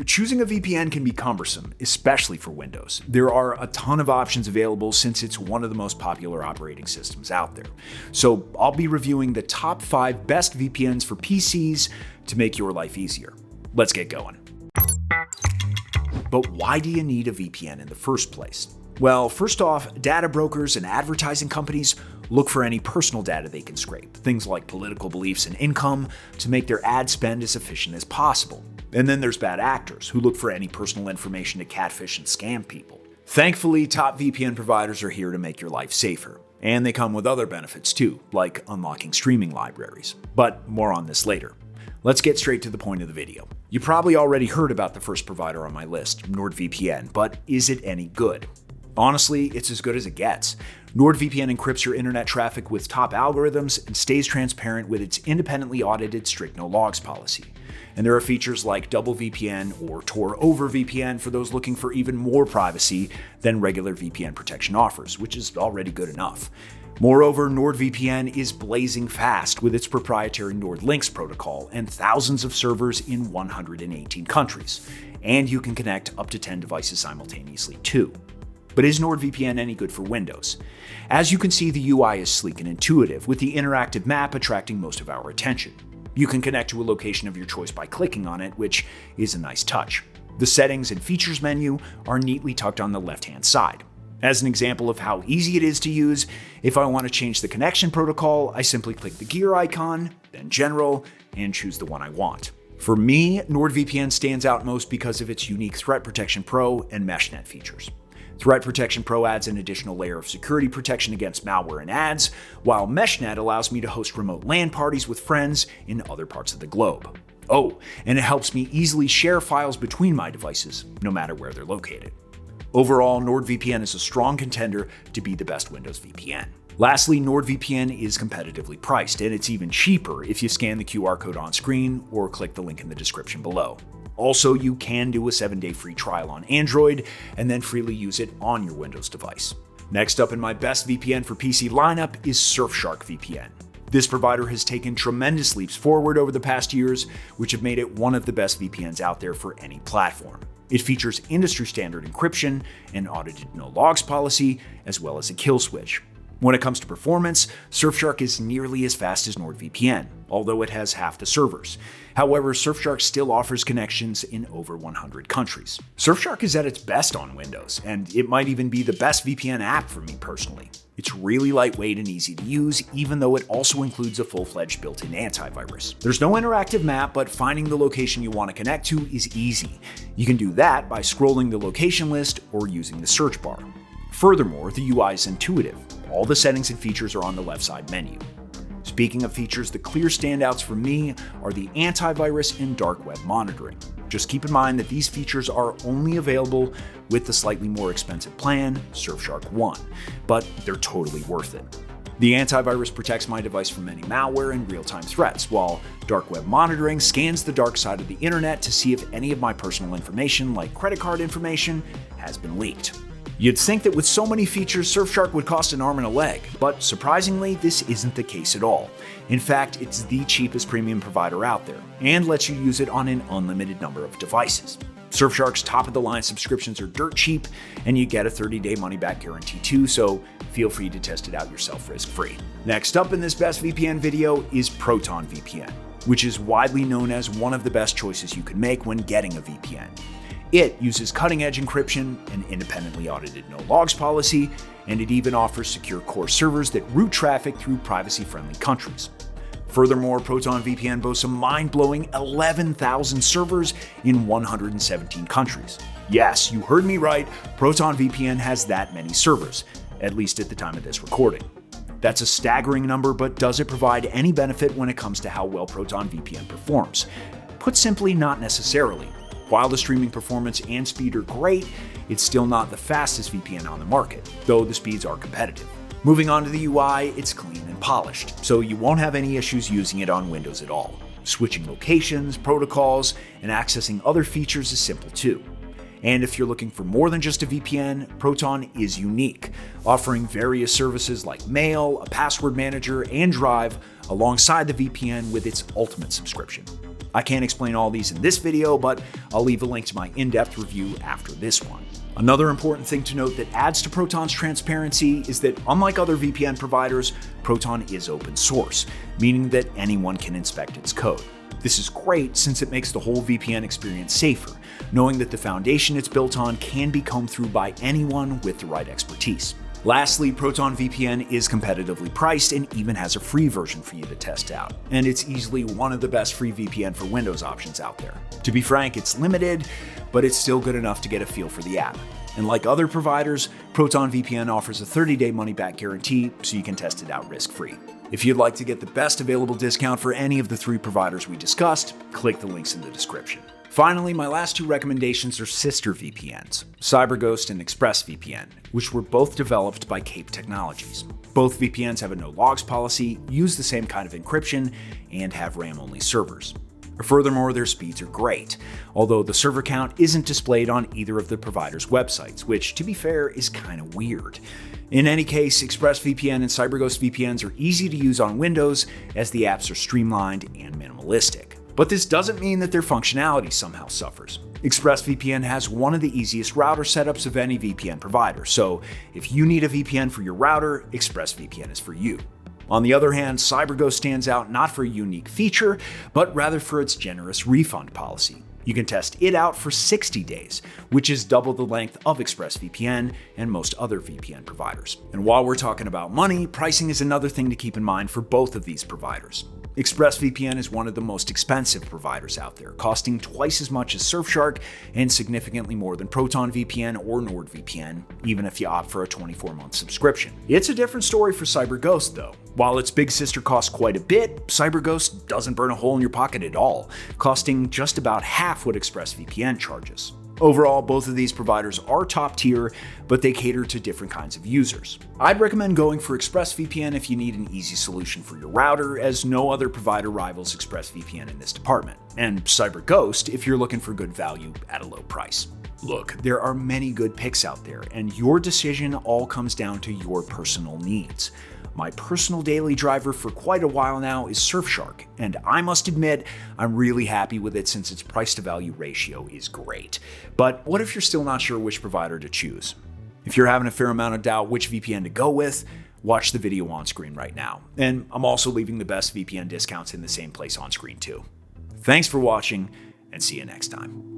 choosing a VPN can be cumbersome, especially for Windows. There are a ton of options available since it's one of the most popular operating systems out there. So I'll be reviewing the top 5 best VPNs for PCs to make your life easier. Let's get going. But why do you need a VPN in the first place? Well, first off, data brokers and advertising companies look for any personal data they can scrape, things like political beliefs and income, to make their ad spend as efficient as possible. And then there's bad actors who look for any personal information to catfish and scam people. Thankfully, top VPN providers are here to make your life safer. And they come with other benefits too, like unlocking streaming libraries. But more on this later. Let's get straight to the point of the video. You probably already heard about the first provider on my list, NordVPN, but is it any good? Honestly, it's as good as it gets. NordVPN encrypts your internet traffic with top algorithms and stays transparent with its independently audited strict no-logs policy. And there are features like double VPN or Tor over VPN for those looking for even more privacy than regular VPN protection offers, which is already good enough. Moreover, NordVPN is blazing fast with its proprietary NordLynx protocol and thousands of servers in 118 countries. And you can connect up to 10 devices simultaneously too. But is NordVPN any good for Windows? As you can see, the UI is sleek and intuitive, with the interactive map attracting most of our attention. You can connect to a location of your choice by clicking on it, which is a nice touch. The settings and features menu are neatly tucked on the left-hand side. As an example of how easy it is to use, if I want to change the connection protocol, I simply click the gear icon, then General, and choose the one I want. For me, NordVPN stands out most because of its unique Threat Protection Pro and MeshNet features. Threat Protection Pro adds an additional layer of security protection against malware and ads, while MeshNet allows me to host remote LAN parties with friends in other parts of the globe. Oh, and it helps me easily share files between my devices, no matter where they're located. Overall, NordVPN is a strong contender to be the best Windows VPN. Lastly, NordVPN is competitively priced, and it's even cheaper if you scan the QR code on screen or click the link in the description below. Also, you can do a 7-day free trial on Android and then freely use it on your Windows device. Next up in my best VPN for PC lineup is Surfshark VPN. This provider has taken tremendous leaps forward over the past years, which have made it one of the best VPNs out there for any platform. It features industry-standard encryption, an audited no-logs policy, as well as a kill switch. When it comes to performance, Surfshark is nearly as fast as NordVPN, although it has half the servers. However, Surfshark still offers connections in over 100 countries. Surfshark is at its best on Windows, and it might even be the best VPN app for me personally. It's really lightweight and easy to use, even though it also includes a full-fledged built-in antivirus. There's no interactive map, but finding the location you want to connect to is easy. You can do that by scrolling the location list or using the search bar. Furthermore, the UI is intuitive. All the settings and features are on the left side menu. Speaking of features, the clear standouts for me are the antivirus and dark web monitoring. Just keep in mind that these features are only available with the slightly more expensive plan, Surfshark One, but they're totally worth it. The antivirus protects my device from any malware and real-time threats, while dark web monitoring scans the dark side of the internet to see if any of my personal information, like credit card information, has been leaked. You'd think that with so many features, Surfshark would cost an arm and a leg, but surprisingly, this isn't the case at all. In fact, it's the cheapest premium provider out there, and lets you use it on an unlimited number of devices. Surfshark's top-of-the-line subscriptions are dirt cheap, and you get a 30-day money-back guarantee too, so feel free to test it out yourself risk-free. Next up in this best VPN video is Proton VPN, which is widely known as one of the best choices you can make when getting a VPN. It uses cutting-edge encryption, an independently audited no-logs policy, and it even offers secure core servers that route traffic through privacy-friendly countries. Furthermore, Proton VPN boasts a mind-blowing 11,000 servers in 117 countries. Yes, you heard me right, Proton VPN has that many servers, at least at the time of this recording. That's a staggering number, but does it provide any benefit when it comes to how well Proton VPN performs? Put simply, not necessarily. While the streaming performance and speed are great, it's still not the fastest VPN on the market, though the speeds are competitive. Moving on to the UI, it's clean and polished, so you won't have any issues using it on Windows at all. Switching locations, protocols, and accessing other features is simple too. And if you're looking for more than just a VPN, Proton is unique, offering various services like Mail, a password manager, and Drive alongside the VPN with its ultimate subscription. I can't explain all these in this video, but I'll leave a link to my in-depth review after this one. Another important thing to note that adds to Proton's transparency is that unlike other VPN providers, Proton is open source, meaning that anyone can inspect its code. This is great since it makes the whole VPN experience safer, knowing that the foundation it's built on can be combed through by anyone with the right expertise. Lastly, Proton VPN is competitively priced and even has a free version for you to test out, and it's easily one of the best free VPN for Windows options out there. To be frank, it's limited, but it's still good enough to get a feel for the app. And like other providers, Proton VPN offers a 30-day money-back guarantee, so you can test it out risk-free. If you'd like to get the best available discount for any of the 3 providers we discussed, click the links in the description. Finally, my last 2 recommendations are sister VPNs, CyberGhost and ExpressVPN, which were both developed by Cape Technologies. Both VPNs have a no logs policy, use the same kind of encryption, and have RAM-only servers. Furthermore, their speeds are great, although the server count isn't displayed on either of the providers' websites, which, to be fair, is kind of weird. In any case, ExpressVPN and CyberGhost VPNs are easy to use on Windows, as the apps are streamlined and minimalistic. But this doesn't mean that their functionality somehow suffers. ExpressVPN has one of the easiest router setups of any VPN provider, so if you need a VPN for your router, ExpressVPN is for you. On the other hand, CyberGhost stands out not for a unique feature, but rather for its generous refund policy. You can test it out for 60 days, which is double the length of ExpressVPN and most other VPN providers. And while we're talking about money, pricing is another thing to keep in mind for both of these providers. ExpressVPN is one of the most expensive providers out there, costing twice as much as Surfshark and significantly more than Proton VPN or NordVPN, even if you opt for a 24-month subscription. It's a different story for CyberGhost, though. While its big sister costs quite a bit, CyberGhost doesn't burn a hole in your pocket at all, costing just about half what ExpressVPN charges. Overall, both of these providers are top tier, but they cater to different kinds of users. I'd recommend going for ExpressVPN if you need an easy solution for your router, as no other provider rivals ExpressVPN in this department, and CyberGhost if you're looking for good value at a low price. Look, there are many good picks out there, and your decision all comes down to your personal needs. My personal daily driver for quite a while now is Surfshark, and I must admit, I'm really happy with it since its price-to-value ratio is great. But what if you're still not sure which provider to choose? If you're having a fair amount of doubt which VPN to go with, watch the video on screen right now. And I'm also leaving the best VPN discounts in the same place on screen too. Thanks for watching, and see you next time.